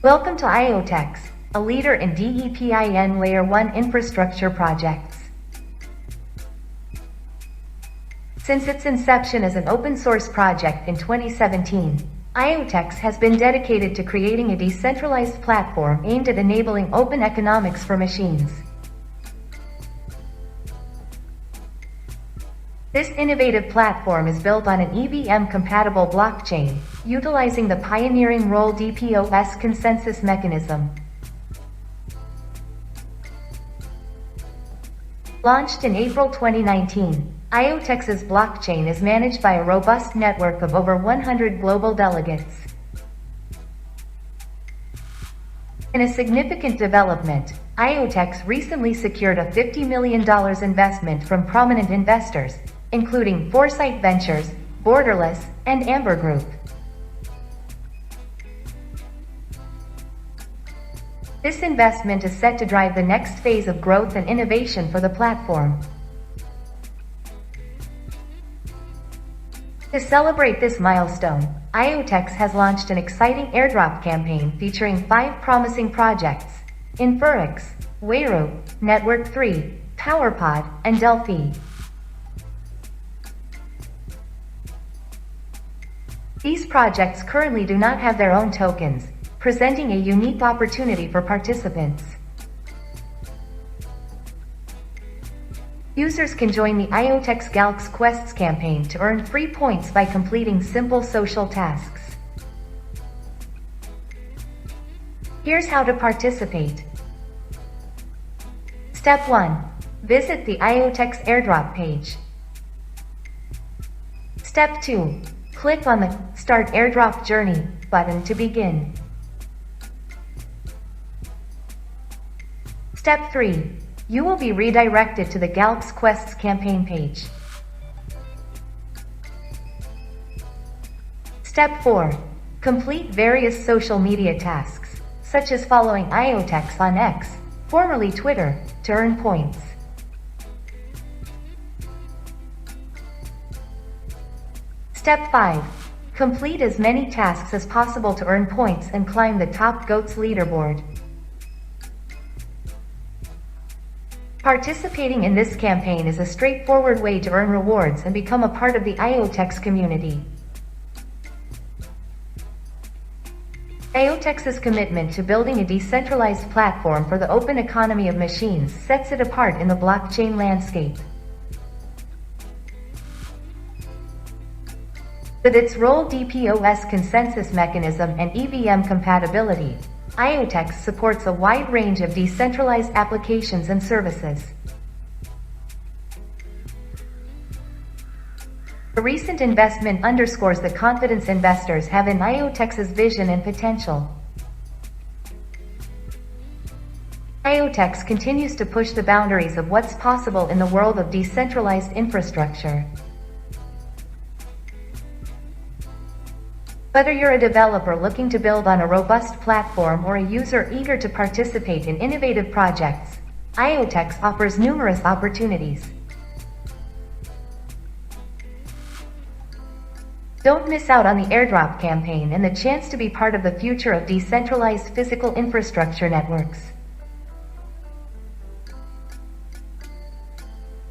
Welcome to Iotex, a leader in DEPIN Layer 1 infrastructure projects. Since its inception as an open-source project in 2017, Iotex has been dedicated to creating a decentralized platform aimed at enabling open economics for machines. This innovative platform is built on an EVM-compatible blockchain, utilizing the pioneering Roll DPoS consensus mechanism. Launched in April 2019, Iotex's blockchain is managed by a robust network of over 100 global delegates. In a significant development, Iotex recently secured a $50 million investment from prominent investors, including Foresight Ventures, Borderless, and Amber Group. This investment is set to drive the next phase of growth and innovation for the platform. To celebrate this milestone, Iotex has launched an exciting airdrop campaign featuring 5 promising projects: Inferix, Wayro, Network 3, PowerPod, and Delphi. These projects currently do not have their own tokens, presenting a unique opportunity for participants. Users can join the Iotex Galaxy Quests campaign to earn free points by completing simple social tasks. Here's how to participate. Step 1. Visit the Iotex Airdrop page. Step 2. Click on the Start Airdrop Journey button to begin. Step 3. You will be redirected to the Galaxy Quests campaign page. Step 4. Complete various social media tasks, such as following Iotex on X, formerly Twitter, to earn points. Step 5. Complete as many tasks as possible to earn points and climb the top GOATS leaderboard. Participating in this campaign is a straightforward way to earn rewards and become a part of the Iotex community. Iotex's commitment to building a decentralized platform for the open economy of machines sets it apart in the blockchain landscape. With its Roll DPoS consensus mechanism and EVM compatibility, Iotex supports a wide range of decentralized applications and services. The recent investment underscores the confidence investors have in Iotex's vision and potential. Iotex continues to push the boundaries of what's possible in the world of decentralized infrastructure. Whether you're a developer looking to build on a robust platform or a user eager to participate in innovative projects, Iotex offers numerous opportunities. Don't miss out on the airdrop campaign and the chance to be part of the future of decentralized physical infrastructure networks.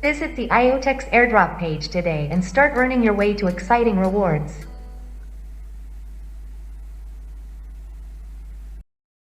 Visit the Iotex Airdrop page today and start earning your way to exciting rewards.